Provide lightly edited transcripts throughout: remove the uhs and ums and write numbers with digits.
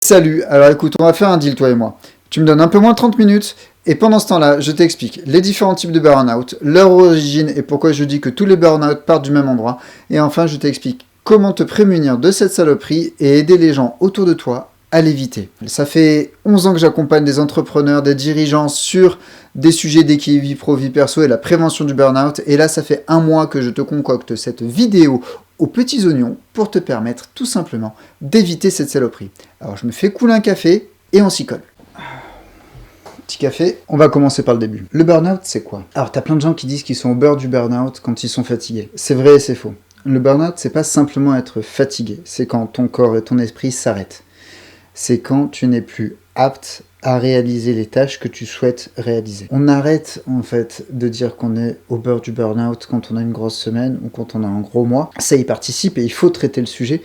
Salut, alors écoute, on va faire un deal toi et moi. Tu me donnes un peu moins de 30 minutes, et pendant ce temps-là, je t'explique les différents types de burn-out, leur origine et pourquoi je dis que tous les burn-out partent du même endroit, et enfin je t'explique comment te prémunir de cette saloperie et aider les gens autour de toi à l'éviter. Ça fait 11 ans que j'accompagne des entrepreneurs, des dirigeants sur des sujets d'équilibre vie pro, vie perso et la prévention du burn-out, et là ça fait un mois que je te concocte cette vidéo aux petits oignons pour te permettre tout simplement d'éviter cette saloperie. Alors je me fais couler un café et on s'y colle. Petit café, on va commencer par le début. Le burn-out, c'est quoi? Alors t'as plein de gens qui disent qu'ils sont au beurre du burn-out quand ils sont fatigués. C'est vrai et c'est faux. Le burn-out, c'est pas simplement être fatigué, c'est quand ton corps et ton esprit s'arrêtent. C'est quand tu n'es plus apte à réaliser les tâches que tu souhaites réaliser. On arrête en fait de dire qu'on est au beurre du burn-out quand on a une grosse semaine ou quand on a un gros mois. Ça y participe et il faut traiter le sujet,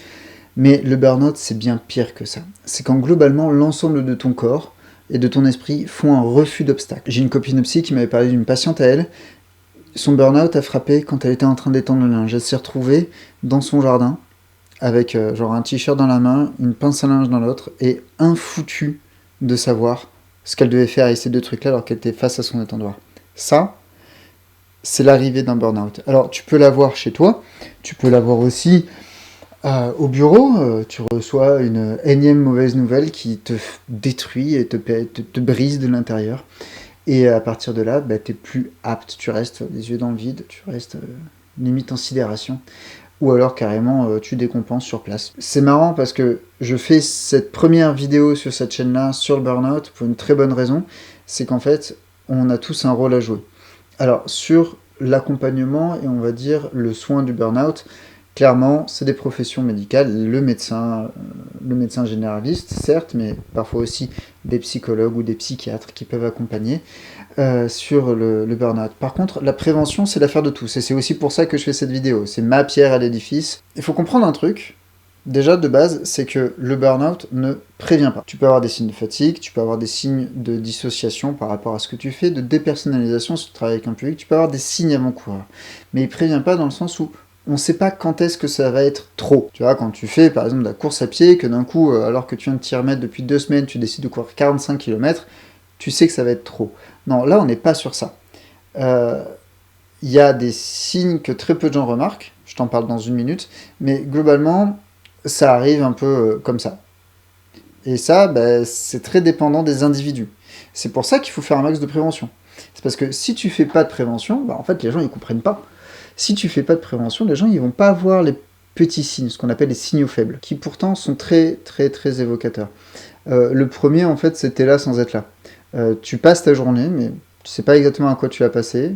mais le burn-out c'est bien pire que ça. C'est quand globalement l'ensemble de ton corps et de ton esprit font un refus d'obstacle. J'ai une copine psy qui m'avait parlé d'une patiente à elle. Son burn-out a frappé quand elle était en train d'étendre le linge. Elle s'est retrouvée dans son jardin avec genre un t-shirt dans la main, une pince à linge dans l'autre, et infoutu de savoir ce qu'elle devait faire avec ces deux trucs-là alors qu'elle était face à son étendoir. Ça, c'est l'arrivée d'un burn-out. Alors, tu peux l'avoir chez toi, tu peux l'avoir aussi au bureau, tu reçois une énième mauvaise nouvelle qui te détruit et te brise de l'intérieur. Et à partir de là, bah, tu n'es plus apte, tu restes les yeux dans le vide, tu restes limite en sidération. Ou alors carrément tu décompenses sur place. C'est marrant parce que je fais cette première vidéo sur cette chaîne-là sur le burn-out pour une très bonne raison, c'est qu'en fait, on a tous un rôle à jouer. Alors, sur l'accompagnement et on va dire le soin du burn-out, clairement, c'est des professions médicales, le médecin généraliste, certes, mais parfois aussi des psychologues ou des psychiatres qui peuvent accompagner sur le burn-out. Par contre, la prévention, c'est l'affaire de tous, et c'est aussi pour ça que je fais cette vidéo. C'est ma pierre à l'édifice. Il faut comprendre un truc, déjà de base, c'est que le burn-out ne prévient pas. Tu peux avoir des signes de fatigue, tu peux avoir des signes de dissociation par rapport à ce que tu fais, de dépersonnalisation si tu travailles avec un public, tu peux avoir des signes avant-coureurs. Mais il prévient pas dans le sens où on ne sait pas quand est-ce que ça va être trop. Tu vois, quand tu fais par exemple de la course à pied, que d'un coup, alors que tu viens de t'y remettre depuis 2 semaines, tu décides de courir 45 km, tu sais que ça va être trop. Non, là on n'est pas sur ça. Il y a des signes que très peu de gens remarquent, je t'en parle dans une minute, mais globalement, ça arrive un peu comme ça. Et ça, bah, c'est très dépendant des individus. C'est pour ça qu'il faut faire un max de prévention. C'est parce que si tu fais pas de prévention, bah, en fait les gens ils comprennent pas. Si tu fais pas de prévention, les gens ils vont pas voir les petits signes, ce qu'on appelle les signaux faibles, qui pourtant sont très très très évocateurs. Le premier en fait c'était là sans être là. Tu passes ta journée, mais tu sais pas exactement à quoi tu l'as passée,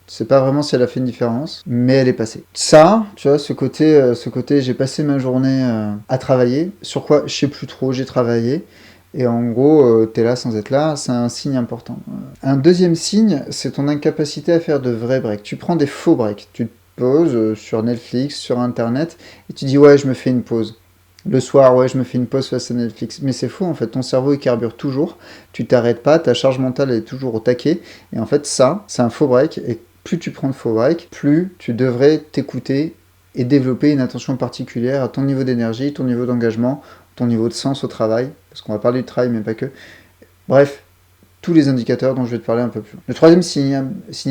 tu sais pas vraiment si elle a fait une différence, mais elle est passée. Ça, tu vois, ce côté j'ai passé ma journée à travailler, sur quoi je sais plus trop, j'ai travaillé, et en gros, t'es là sans être là, c'est un signe important. Un deuxième signe, c'est ton incapacité à faire de vrais breaks. Tu prends des faux breaks, tu te poses sur Netflix, sur Internet, et tu dis ouais, je me fais une pause. Le soir, ouais, je me fais une pause face à Netflix. Mais c'est faux, en fait, ton cerveau, il carbure toujours. Tu t'arrêtes pas, ta charge mentale, elle est toujours au taquet. Et en fait, ça, c'est un faux break. Et plus tu prends de faux break, plus tu devrais t'écouter et développer une attention particulière à ton niveau d'énergie, ton niveau d'engagement, ton niveau de sens au travail. Parce qu'on va parler du travail, mais pas que. Bref, tous les indicateurs dont je vais te parler un peu plus. Le troisième signal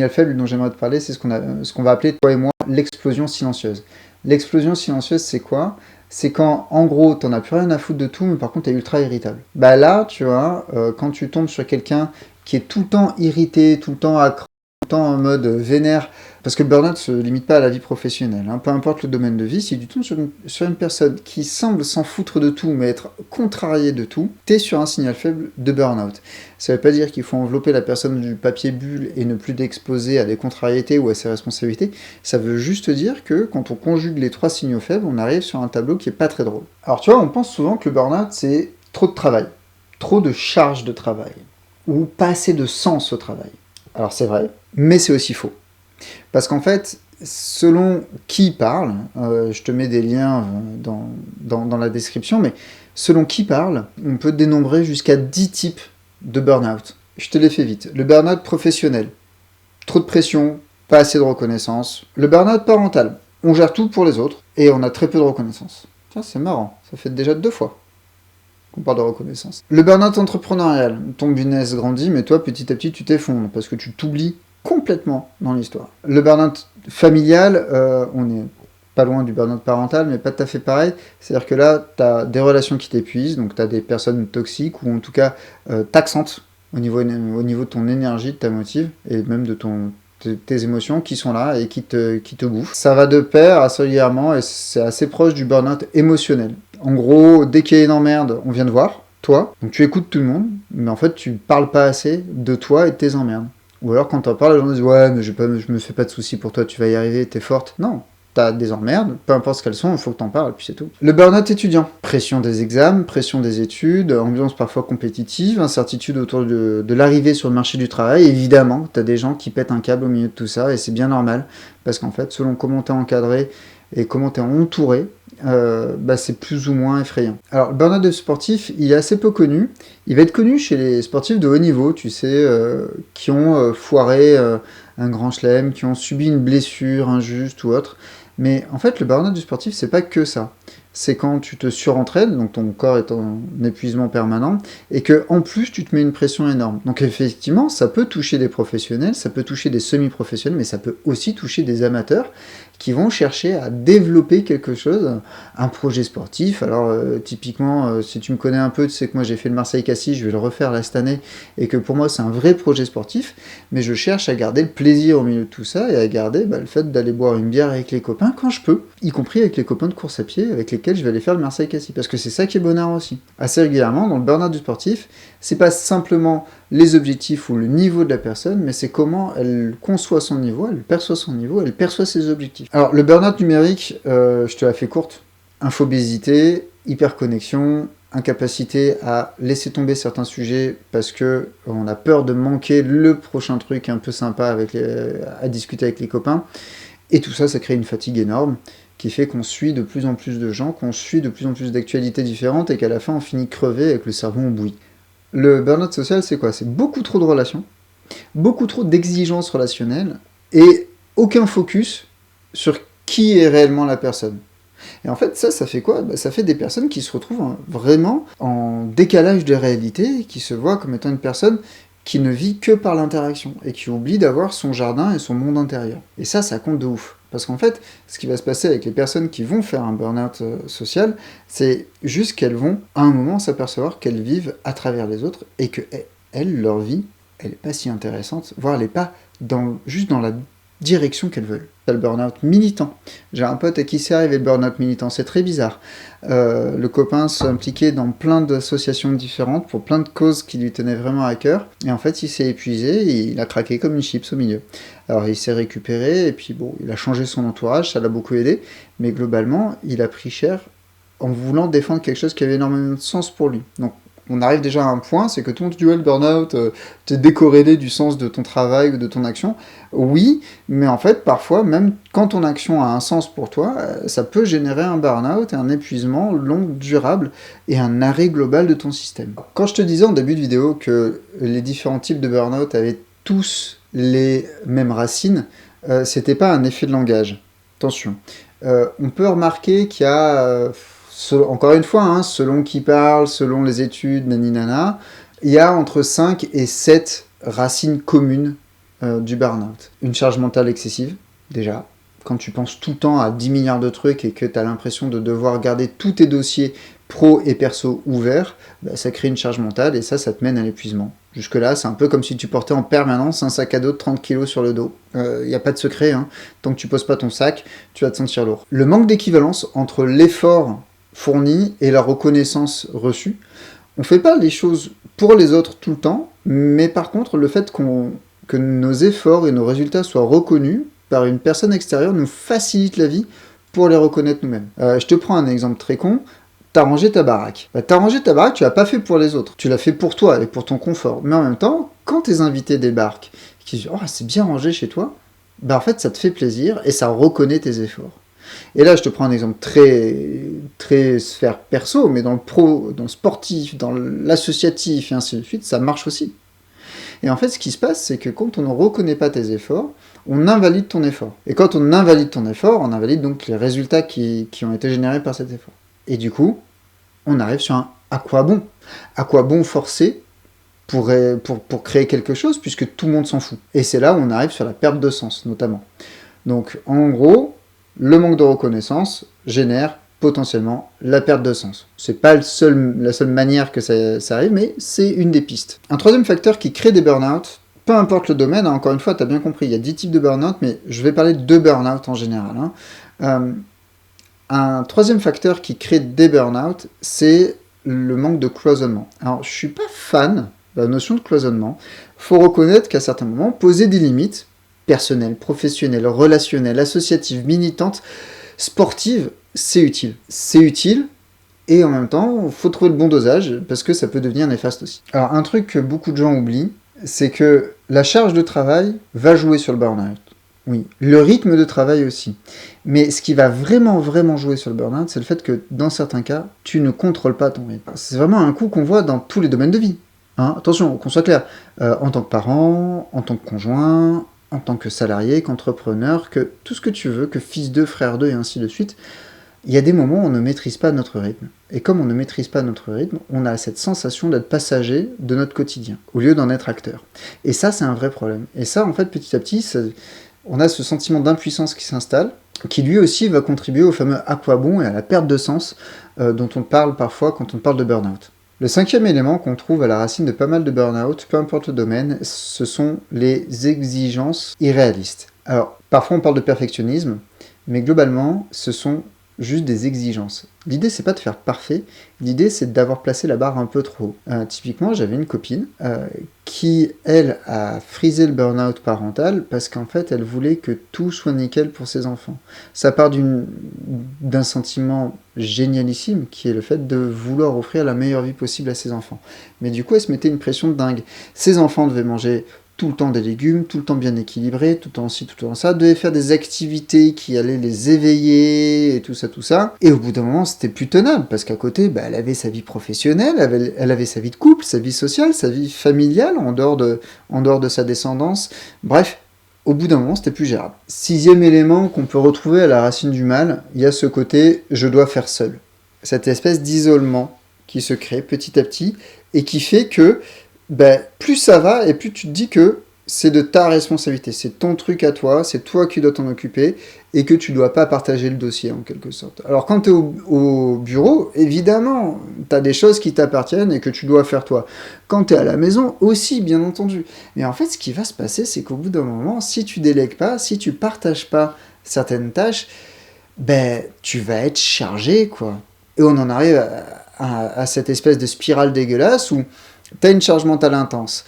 faible dont j'aimerais te parler, c'est ce qu'on va appeler, toi et moi, l'explosion silencieuse. L'explosion silencieuse, c'est quoi? C'est quand, en gros, t'en as plus rien à foutre de tout, mais par contre, t'es ultra irritable. Bah là, tu vois, quand tu tombes sur quelqu'un qui est tout le temps irrité, tout le temps accro, tout le temps en mode vénère, parce que le burn-out se limite pas à la vie professionnelle, hein, peu importe le domaine de vie, si tu tombes sur une personne qui semble s'en foutre de tout, mais être contrarié de tout, t'es sur un signal faible de burn-out. Ça veut pas dire qu'il faut envelopper la personne du papier bulle et ne plus l'exposer à des contrariétés ou à ses responsabilités, ça veut juste dire que quand on conjugue les 3 signaux faibles, on arrive sur un tableau qui est pas très drôle. Alors tu vois, on pense souvent que le burn-out c'est trop de travail, trop de charge de travail, ou pas assez de sens au travail. Alors c'est vrai, mais c'est aussi faux. Parce qu'en fait, selon qui parle, je te mets des liens dans la description, mais selon qui parle, on peut dénombrer jusqu'à 10 types de burn-out. Je te les fais vite. Le burn-out professionnel, trop de pression, pas assez de reconnaissance. Le burn-out parental, on gère tout pour les autres et on a très peu de reconnaissance. Ça c'est marrant, ça fait déjà 2 fois. qu'on parle de reconnaissance. Le burn-out entrepreneurial, ton business grandit, mais toi, petit à petit, tu t'effondres, parce que tu t'oublies complètement dans l'histoire. Le burn-out familial, on est pas loin du burn-out parental, mais pas tout à fait pareil. C'est-à-dire que là, tu as des relations qui t'épuisent, donc tu as des personnes toxiques, ou en tout cas taxantes au niveau de ton énergie, de ta motive, et même de tes émotions qui sont là et qui te bouffent. Ça va de pair assez régulièrement, et c'est assez proche du burn-out émotionnel. En gros, dès qu'il y a une emmerde, on vient te voir, toi, donc tu écoutes tout le monde, mais en fait, tu parles pas assez de toi et de tes emmerdes. Ou alors, quand t'en parles, les gens disent « Ouais, mais je me fais pas de soucis pour toi, tu vas y arriver, t'es forte. » Non, t'as des emmerdes, peu importe ce qu'elles sont, il faut que t'en parles, et puis c'est tout. Le burn-out étudiant. Pression des examens, pression des études, ambiance parfois compétitive, incertitude autour de l'arrivée sur le marché du travail. Évidemment, t'as des gens qui pètent un câble au milieu de tout ça, et c'est bien normal, parce qu'en fait, selon comment t'es encadré et comment t'es entouré, c'est plus ou moins effrayant. Alors, le burn-out de sportif, il est assez peu connu. Il va être connu chez les sportifs de haut niveau, tu sais, qui ont foiré un grand chelem, qui ont subi une blessure injuste ou autre. Mais en fait, le burn-out du sportif, c'est pas que ça. C'est quand tu te surentraînes, donc ton corps est en épuisement permanent, et que en plus tu te mets une pression énorme. Donc effectivement, ça peut toucher des professionnels, ça peut toucher des semi-professionnels, mais ça peut aussi toucher des amateurs qui vont chercher à développer quelque chose, un projet sportif. Alors typiquement, si tu me connais un peu, tu sais que moi j'ai fait le Marseille-Cassis, je vais le refaire là cette année, et que pour moi c'est un vrai projet sportif, mais je cherche à garder le plaisir au milieu de tout ça, et à garder le fait d'aller boire une bière avec les copains quand je peux, y compris avec les copains de course à pied, avec lesquels je vais aller faire le Marseille-Cassis, parce que c'est ça qui est bonheur aussi. Assez régulièrement, dans le burn-out du sportif, c'est pas simplement les objectifs ou le niveau de la personne, mais c'est comment elle conçoit son niveau, elle perçoit son niveau, elle perçoit ses objectifs. Alors, le burn-out numérique, je te la fais courte. Infobésité, hyperconnexion, incapacité à laisser tomber certains sujets parce que on a peur de manquer le prochain truc un peu sympa à discuter avec les copains. Et tout ça, ça crée une fatigue énorme qui fait qu'on suit de plus en plus de gens, qu'on suit de plus en plus d'actualités différentes et qu'à la fin, on finit crevé avec le cerveau en bouillie. Le burn-out social, c'est quoi? C'est beaucoup trop de relations, beaucoup trop d'exigences relationnelles et aucun focus sur qui est réellement la personne. Et en fait, ça fait quoi? Ça fait des personnes qui se retrouvent vraiment en décalage de réalité, qui se voient comme étant une personne qui ne vit que par l'interaction, et qui oublie d'avoir son jardin et son monde intérieur. Et ça compte de ouf. Parce qu'en fait, ce qui va se passer avec les personnes qui vont faire un burn-out social, c'est juste qu'elles vont, à un moment, s'apercevoir qu'elles vivent à travers les autres, et que elles, leur vie, elle n'est pas si intéressante, voire elle n'est pas juste dans la direction qu'elles veulent. Le burn-out militant. J'ai un pote à qui c'est arrivé le burn-out militant, c'est très bizarre. Le copain s'impliquait dans plein d'associations différentes pour plein de causes qui lui tenaient vraiment à cœur, et en fait il s'est épuisé et il a craqué comme une chips au milieu. Alors il s'est récupéré, et puis bon, il a changé son entourage, ça l'a beaucoup aidé, mais globalement, il a pris cher en voulant défendre quelque chose qui avait énormément de sens pour lui. Donc on arrive déjà à un point, c'est que tout le monde dit « Ouais, le burn-out, t'es décorrélé du sens de ton travail ou de ton action. » Oui, mais en fait, parfois, même quand ton action a un sens pour toi, ça peut générer un burn-out et un épuisement long, durable, et un arrêt global de ton système. Quand je te disais en début de vidéo que les différents types de burn-out avaient tous les mêmes racines, c'était pas un effet de langage. Attention. On peut remarquer qu'il y a... encore une fois, selon qui parle, selon les études, naninana, il y a entre 5 et 7 racines communes du burn-out. Une charge mentale excessive, déjà. Quand tu penses tout le temps à 10 milliards de trucs et que tu as l'impression de devoir garder tous tes dossiers pro et perso ouverts, ça crée une charge mentale et ça te mène à l'épuisement. Jusque-là, c'est un peu comme si tu portais en permanence un sac à dos de 30 kg sur le dos. Il n'y a pas de secret, tant que tu poses pas ton sac, tu vas te sentir lourd. Le manque d'équivalence entre l'effort fourni et la reconnaissance reçue. On ne fait pas les choses pour les autres tout le temps, mais par contre, le fait que nos efforts et nos résultats soient reconnus par une personne extérieure nous facilite la vie pour les reconnaître nous-mêmes. Je te prends un exemple très con. T'as rangé ta baraque. T'as rangé ta baraque, tu l'as pas fait pour les autres. Tu l'as fait pour toi et pour ton confort. Mais en même temps, quand tes invités débarquent, qui disent « Oh, c'est bien rangé chez toi », en fait, ça te fait plaisir et ça reconnaît tes efforts. Et là, je te prends un exemple très sphère perso, mais dans le pro, dans le sportif, dans l'associatif et ainsi de suite, ça marche aussi. Et en fait, ce qui se passe, c'est que quand on ne reconnaît pas tes efforts, on invalide ton effort. Et quand on invalide ton effort, on invalide donc les résultats qui ont été générés par cet effort. Et du coup, on arrive sur un À quoi bon? À quoi bon forcer pour créer quelque chose, puisque tout le monde s'en fout? Et c'est là où on arrive sur la perte de sens, notamment. Donc, en gros, le manque de reconnaissance génère potentiellement la perte de sens. C'est pas la seule manière que ça arrive, mais c'est une des pistes. Un troisième facteur qui crée des burn-out, peu importe le domaine, hein, encore une fois, tu as bien compris, il y a 10 types de burn-out, mais je vais parler de 2 burn-out en général. Un troisième facteur qui crée des burn-out, c'est le manque de cloisonnement. Alors, je suis pas fan de la notion de cloisonnement. Faut reconnaître qu'à certains moments, poser des limites personnelles, professionnelles, relationnelles, associatives, militantes, sportives, c'est utile. C'est utile, et en même temps, il faut trouver le bon dosage, parce que ça peut devenir néfaste aussi. Alors, un truc que beaucoup de gens oublient, c'est que la charge de travail va jouer sur le burn-out. Oui, le rythme de travail aussi. Mais ce qui va vraiment jouer sur le burn-out, c'est le fait que, dans certains cas, tu ne contrôles pas ton rythme. C'est vraiment un coup qu'on voit dans tous les domaines de vie. Hein, attention, qu'on soit clair, en tant que parent, en tant que conjoint, en tant que salarié, qu'entrepreneur, que tout ce que tu veux, que fils d'eux, frère d'eux, et ainsi de suite, il y a des moments où on ne maîtrise pas notre rythme. Et comme on ne maîtrise pas notre rythme, on a cette sensation d'être passager de notre quotidien, au lieu d'en être acteur. Et ça, c'est un vrai problème. Et ça, en fait, petit à petit, on a ce sentiment d'impuissance qui s'installe, qui lui aussi va contribuer au fameux à quoi bon et à la perte de sens dont on parle parfois quand on parle de burn-out. Le cinquième élément qu'on trouve à la racine de pas mal de burn-out, peu importe le domaine, ce sont les exigences irréalistes. Alors, parfois on parle de perfectionnisme, mais globalement, ce sont juste des exigences. L'idée, c'est pas de faire parfait, l'idée, c'est d'avoir placé la barre un peu trop haut. Typiquement, j'avais une copine qui, elle, a frisé le burn-out parental parce qu'en fait, elle voulait que tout soit nickel pour ses enfants. Ça part d'un sentiment génialissime, qui est le fait de vouloir offrir la meilleure vie possible à ses enfants. Mais du coup, elle se mettait une pression de dingue. Ses enfants devaient manger tout le temps des légumes, tout le temps bien équilibrés, tout le temps ci, tout le temps ça, devait faire des activités qui allaient les éveiller, et tout ça. Et au bout d'un moment, c'était plus tenable, parce qu'à côté, elle avait sa vie professionnelle, elle avait sa vie de couple, sa vie sociale, sa vie familiale, en dehors de sa descendance. Bref, au bout d'un moment, c'était plus gérable. Sixième élément qu'on peut retrouver à la racine du mal, il y a ce côté « je dois faire seul ». Cette espèce d'isolement qui se crée petit à petit, et qui fait que plus ça va, et plus tu te dis que c'est de ta responsabilité, c'est ton truc à toi, c'est toi qui dois t'en occuper, et que tu dois pas partager le dossier, en quelque sorte. Alors quand tu es au bureau, évidemment, tu as des choses qui t'appartiennent et que tu dois faire toi. Quand tu es à la maison, aussi, bien entendu. Mais en fait, ce qui va se passer, c'est qu'au bout d'un moment, si tu délègues pas, si tu partages pas certaines tâches, tu vas être chargé, quoi. Et on en arrive à cette espèce de spirale dégueulasse où t'as une charge mentale intense,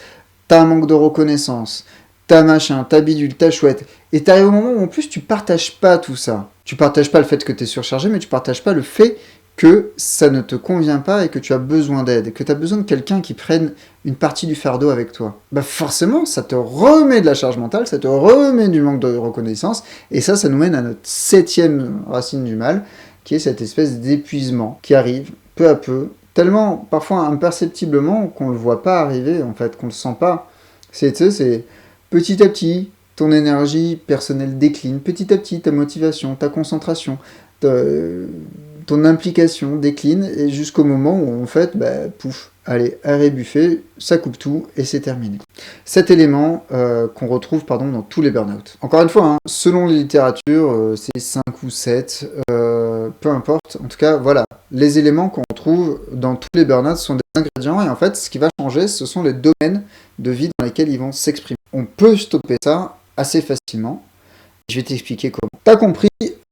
t'as un manque de reconnaissance, t'as machin, t'as bidule, t'as chouette, et t'arrives au moment où en plus tu partages pas tout ça. Tu partages pas le fait que t'es surchargé, mais tu partages pas le fait que ça ne te convient pas et que tu as besoin d'aide, et que tu as besoin de quelqu'un qui prenne une partie du fardeau avec toi. Forcément, ça te remet de la charge mentale, ça te remet du manque de reconnaissance, et ça nous mène à notre septième racine du mal, qui est cette espèce d'épuisement qui arrive peu à peu, tellement, parfois imperceptiblement, qu'on le voit pas arriver, en fait, qu'on le sent pas. C'est petit à petit, ton énergie personnelle décline, petit à petit, ta motivation, ta concentration, ton implication décline, et jusqu'au moment où, en fait, pouf, allez, arrêt buffet, ça coupe tout, et c'est terminé. Cet élément qu'on retrouve dans tous les burn-out. Encore une fois, selon les littératures, c'est 5 ou 7, peu importe. En tout cas, voilà, les éléments qu'on retrouve dans tous les burn-out sont des ingrédients, et en fait, ce qui va changer, ce sont les domaines de vie dans lesquels ils vont s'exprimer. On peut stopper ça assez facilement. Je vais t'expliquer comment. T'as compris,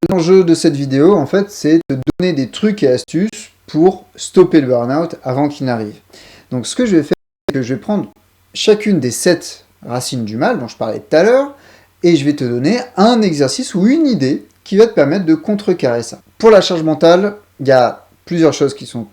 l'enjeu de cette vidéo, en fait, c'est de donner des trucs et astuces pour stopper le burn-out avant qu'il n'arrive. Donc, ce que je vais faire, c'est que je vais prendre chacune des 7 racines du mal dont je parlais tout à l'heure, et je vais te donner un exercice ou une idée qui va te permettre de contrecarrer ça. Pour la charge mentale, il y a plusieurs choses qui sont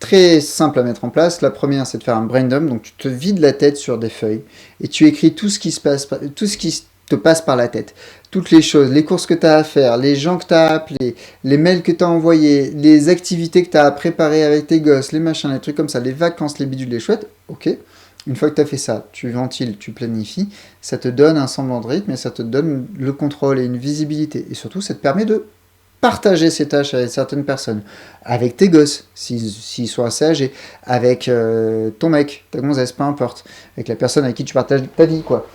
très simples à mettre en place. La première, c'est de faire un brain dump, donc tu te vides la tête sur des feuilles, et tu écris tout ce qui te passe par la tête. Toutes les choses, les courses que tu as à faire, les gens que tu as appelés, les mails que tu as envoyés, les activités que tu as à préparer avec tes gosses, les machins, les trucs comme ça, les vacances, les bidules, les chouettes, ok. Une fois que tu as fait ça, tu ventiles, tu planifies, ça te donne un semblant de rythme et ça te donne le contrôle et une visibilité. Et surtout, ça te permet de partager ces tâches avec certaines personnes, avec tes gosses, s'ils sont assez âgés, avec ton mec, ta gonzesse, peu importe, avec la personne avec qui tu partages ta vie, quoi.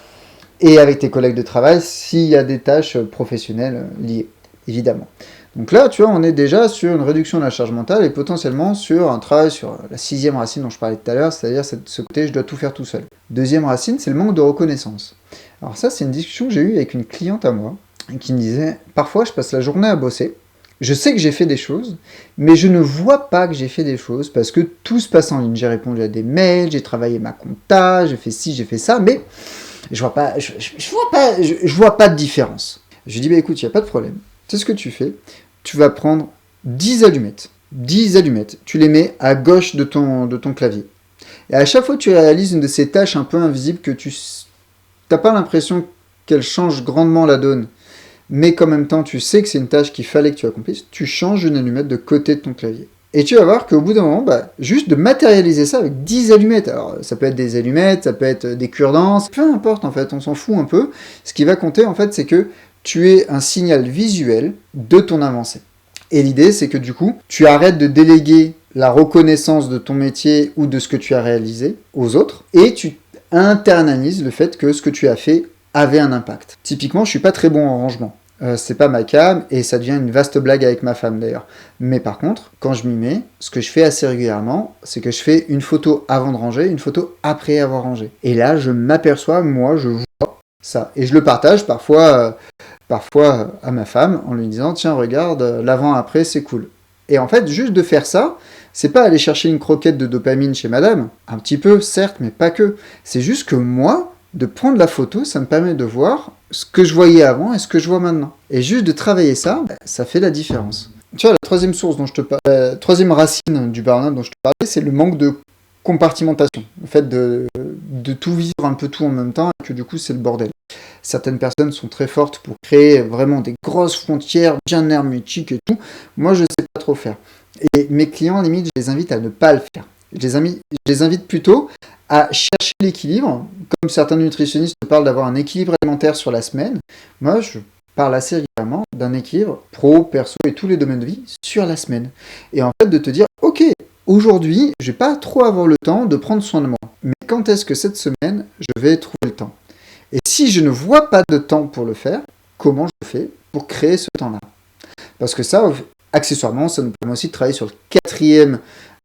Et avec tes collègues de travail, s'il y a des tâches professionnelles liées, évidemment. Donc là, tu vois, on est déjà sur une réduction de la charge mentale et potentiellement sur un travail sur la 6e racine dont je parlais tout à l'heure, c'est-à-dire ce côté « je dois tout faire tout seul ». Deuxième racine, c'est le manque de reconnaissance. Alors ça, c'est une discussion que j'ai eue avec une cliente à moi, qui me disait « Parfois, je passe la journée à bosser, je sais que j'ai fait des choses, mais je ne vois pas que j'ai fait des choses parce que tout se passe en ligne. J'ai répondu à des mails, j'ai travaillé ma compta, j'ai fait ci, j'ai fait ça, mais je vois pas, je vois pas de différence. » Je lui dis « Bah écoute, il n'y a pas de problème. Tu sais ce que tu fais ? Tu vas prendre 10 allumettes. 10 allumettes. Tu les mets à gauche de ton clavier. Et à chaque fois que tu réalises une de ces tâches un peu invisibles que tu n'as pas l'impression qu'elle change grandement la donne, mais qu'en même temps tu sais que c'est une tâche qu'il fallait que tu accomplisses, tu changes une allumette de côté de ton clavier. Et tu vas voir qu'au bout d'un moment, juste de matérialiser ça avec 10 allumettes. Alors ça peut être des allumettes, ça peut être des cure-dents, peu importe en fait, on s'en fout un peu. Ce qui va compter en fait, c'est que tu es un signal visuel de ton avancée. Et l'idée, c'est que du coup, tu arrêtes de déléguer la reconnaissance de ton métier ou de ce que tu as réalisé aux autres, et tu internalises le fait que ce que tu as fait avait un impact. Typiquement, je suis pas très bon en rangement. C'est pas ma cam, et ça devient une vaste blague avec ma femme d'ailleurs. Mais par contre, quand je m'y mets, ce que je fais assez régulièrement, c'est que je fais une photo avant de ranger, une photo après avoir rangé. Et là, je m'aperçois, moi, je vois ça. Et je le partage parfois à ma femme en lui disant « Tiens, regarde, l'avant-après, c'est cool ». Et en fait, juste de faire ça, c'est pas aller chercher une croquette de dopamine chez madame, un petit peu, certes, mais pas que. C'est juste que moi, de prendre la photo, ça me permet de voir ce que je voyais avant et ce que je vois maintenant. Et juste de travailler ça, ça fait la différence. Tu vois, la troisième source dont je te parlais, la troisième racine du burn-out dont je te parlais, c'est le manque de compartimentation. Le fait de tout vivre un peu tout en même temps, et que du coup, c'est le bordel. Certaines personnes sont très fortes pour créer vraiment des grosses frontières bien hermétiques et tout. Moi, je ne sais pas trop faire. Et mes clients, limite, je les invite à ne pas le faire. Je les invite plutôt à chercher l'équilibre. Comme certains nutritionnistes parlent d'avoir un équilibre alimentaire sur la semaine, moi, je parle assez régulièrement d'un équilibre pro, perso et tous les domaines de vie sur la semaine. Et en fait, de te dire, ok, aujourd'hui, je vais pas trop avoir le temps de prendre soin de moi. Mais quand est-ce que cette semaine, je vais trouver le temps ? Et si je ne vois pas de temps pour le faire, comment je fais pour créer ce temps-là ? Parce que ça, accessoirement, ça nous permet aussi de travailler sur le quatrième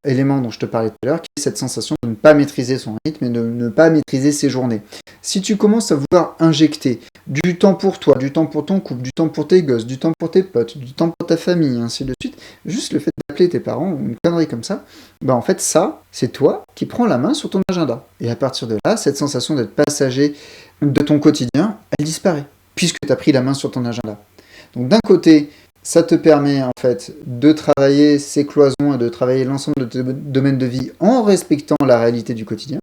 élément dont je te parlais tout à l'heure, qui est cette sensation de ne pas maîtriser son rythme et de ne pas maîtriser ses journées. Si tu commences à vouloir injecter du temps pour toi, du temps pour ton couple, du temps pour tes gosses, du temps pour tes potes, du temps pour ta famille, ainsi de suite, juste le fait d'appeler tes parents ou une connerie comme ça, en fait ça, c'est toi qui prends la main sur ton agenda. Et à partir de là, cette sensation d'être passager de ton quotidien, elle disparaît, puisque tu as pris la main sur ton agenda. Donc d'un côté, ça te permet en fait de travailler ces cloisons et de travailler l'ensemble de tes domaines de vie en respectant la réalité du quotidien.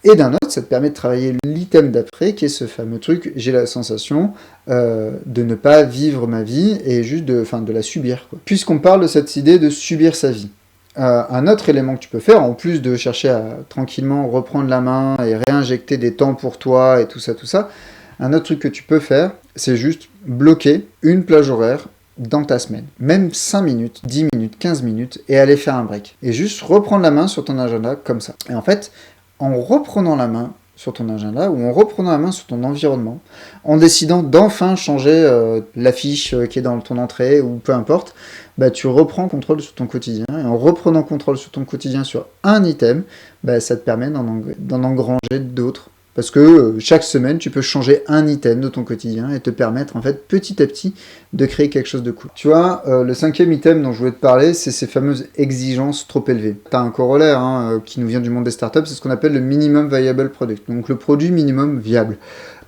Et d'un autre, ça te permet de travailler l'item d'après, qui est ce fameux truc, j'ai la sensation de ne pas vivre ma vie et juste de la subir, quoi. Puisqu'on parle de cette idée de subir sa vie. Un autre élément que tu peux faire, en plus de chercher à tranquillement reprendre la main et réinjecter des temps pour toi et tout ça, un autre truc que tu peux faire, c'est juste bloquer une plage horaire dans ta semaine. Même 5 minutes, 10 minutes, 15 minutes, et aller faire un break. Et juste reprendre la main sur ton agenda comme ça. Et en fait, en reprenant la main sur ton agenda, ou en reprenant la main sur ton environnement, en décidant d'enfin changer l'affiche qui est dans ton entrée, ou peu importe, tu reprends contrôle sur ton quotidien, et en reprenant contrôle sur ton quotidien sur un item, ça te permet d'en engranger d'autres. Parce que chaque semaine, tu peux changer un item de ton quotidien et te permettre, en fait, petit à petit, de créer quelque chose de cool. Tu vois, le 5e item dont je voulais te parler, c'est ces fameuses exigences trop élevées. Tu as un corollaire qui nous vient du monde des startups, c'est ce qu'on appelle le minimum viable product, donc le produit minimum viable.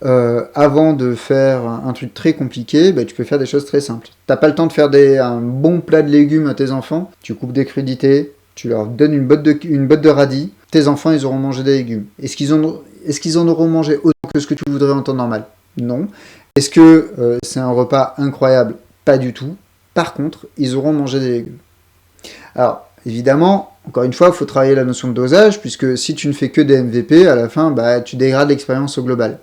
Avant de faire un truc très compliqué, tu peux faire des choses très simples. T'as pas le temps de faire un bon plat de légumes à tes enfants, tu coupes des crudités, tu leur donnes une botte de radis, tes enfants, ils auront mangé des légumes. Est-ce qu'ils en auront mangé autant que ce que tu voudrais en temps normal ? Non. Est-ce que c'est un repas incroyable ? Pas du tout. Par contre, ils auront mangé des légumes. Alors, évidemment, encore une fois, il faut travailler la notion de dosage, puisque si tu ne fais que des MVP, à la fin, tu dégrades l'expérience au global.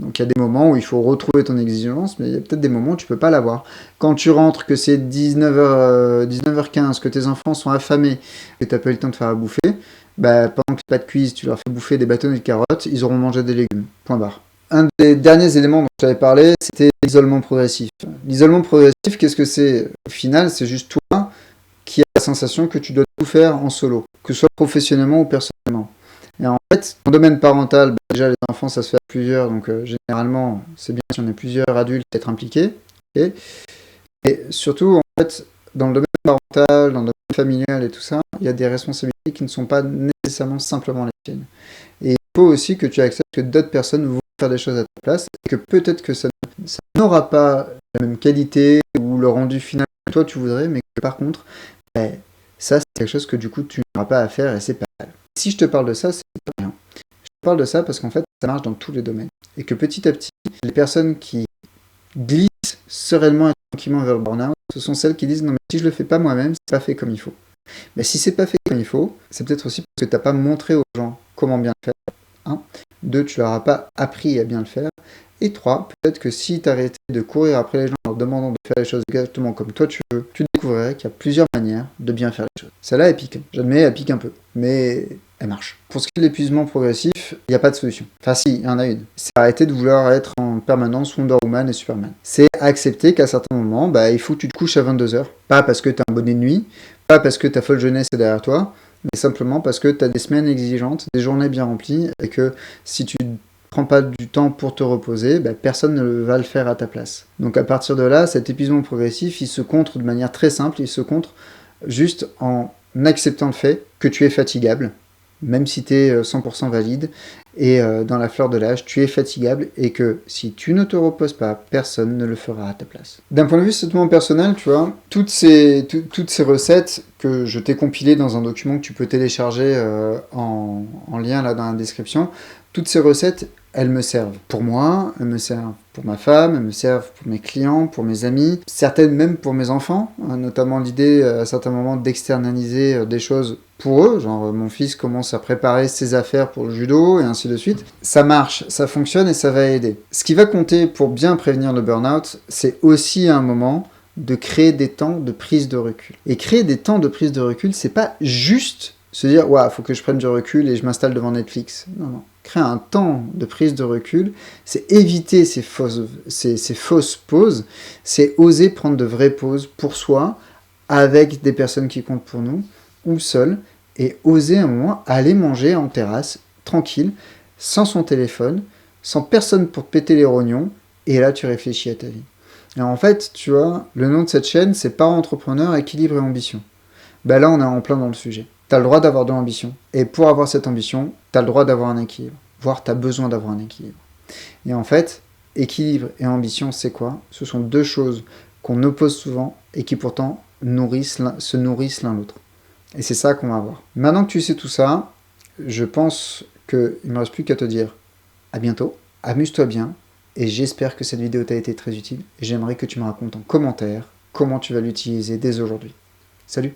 Donc il y a des moments où il faut retrouver ton exigence, mais il y a peut-être des moments où tu peux pas l'avoir. Quand tu rentres, que c'est 19h15, que tes enfants sont affamés, que tu n'as pas eu le temps de faire à bouffer, bah, pendant que tu n'as pas de cuise, tu leur fais bouffer des bâtonnets de carottes, ils auront mangé des légumes. Point barre. Un des derniers éléments dont je t'avais parlé, c'était l'isolement progressif. L'isolement progressif, qu'est-ce que c'est? Au final, c'est juste toi qui as la sensation que tu dois tout faire en solo, que ce soit professionnellement ou personnellement. Et en fait, dans le domaine parental, bah, déjà les enfants, ça se fait à plusieurs, donc généralement, c'est bien si on est plusieurs adultes à être impliqués. Okay. Et surtout, en fait, dans le domaine parental, dans le domaine familial et tout ça, il y a des responsabilités qui ne sont pas nécessairement simplement les tiennes. Et il faut aussi que tu acceptes que d'autres personnes vont faire des choses à ta place, et que peut-être que ça n'aura pas la même qualité ou le rendu final que toi tu voudrais, mais que par contre, ben, ça c'est quelque chose que du coup tu n'auras pas à faire et c'est pas mal. Si je te parle de ça, c'est pas bien. Je te parle de ça parce qu'en fait, ça marche dans tous les domaines. Et que petit à petit, les personnes qui glissent sereinement et tranquillement vers le burn-out, ce sont celles qui disent non mais si je le fais pas moi-même, c'est pas fait comme il faut. Mais si c'est pas fait comme il faut, c'est peut-être aussi parce que tu n'as pas montré aux gens comment bien le faire. 1. 2. Tu leur as pas appris à bien le faire. Et 3. Peut-être que si tu arrêtais de courir après les gens en leur demandant de faire les choses exactement comme toi tu veux, tu découvrirais qu'il y a plusieurs manières de bien faire les choses. Celle-là, elle pique. J'admets, elle pique un peu. Mais elle marche. Pour ce qui est de l'épuisement progressif, il n'y a pas de solution. Enfin si, il y en a une. C'est arrêter de vouloir être en permanence Wonder Woman et Superman. C'est accepter qu'à certains moments, bah, il faut que tu te couches à 22h. Pas parce que tu as un bonnet de nuit, pas parce que ta folle jeunesse est derrière toi, mais simplement parce que tu as des semaines exigeantes, des journées bien remplies, et que si tu ne prends pas du temps pour te reposer, bah, personne ne va le faire à ta place. Donc à partir de là, cet épuisement progressif, il se contre de manière très simple, il se contre juste en acceptant le fait que tu es fatigable, même si tu es 100% valide, et dans la fleur de l'âge, tu es fatigable, et que si tu ne te reposes pas, personne ne le fera à ta place. D'un point de vue strictement personnel, tu vois, toutes ces recettes que je t'ai compilées dans un document que tu peux télécharger en lien là dans la description, toutes ces recettes, elles me servent pour moi, elles me servent pour ma femme, elles me servent pour mes clients, pour mes amis, certaines même pour mes enfants, notamment l'idée à certains moments d'externaliser des choses pour eux, genre mon fils commence à préparer ses affaires pour le judo et ainsi de suite. Ça marche, ça fonctionne et ça va aider. Ce qui va compter pour bien prévenir le burn-out, c'est aussi à un moment de créer des temps de prise de recul. Et créer des temps de prise de recul, c'est pas juste se dire ouais, faut que je prenne du recul et je m'installe devant Netflix. Non, non. Créer un temps de prise de recul, c'est éviter ces fausses pauses, c'est oser prendre de vraies pauses pour soi, avec des personnes qui comptent pour nous, ou seul, et oser un moment aller manger en terrasse, tranquille, sans son téléphone, sans personne pour te péter les rognons, et là tu réfléchis à ta vie. Et en fait, tu vois, le nom de cette chaîne, c'est Parents Entrepreneurs, Équilibre et Ambition. Ben là, on est en plein dans le sujet. Tu as le droit d'avoir de l'ambition. Et pour avoir cette ambition, tu as le droit d'avoir un équilibre. Voire, tu as besoin d'avoir un équilibre. Et en fait, équilibre et ambition, c'est quoi? Ce sont deux choses qu'on oppose souvent et qui pourtant se nourrissent l'un l'autre. Et c'est ça qu'on va voir. Maintenant que tu sais tout ça, je pense qu'il ne me reste plus qu'à te dire à bientôt, amuse-toi bien, et j'espère que cette vidéo t'a été très utile. Et j'aimerais que tu me racontes en commentaire comment tu vas l'utiliser dès aujourd'hui. Salut!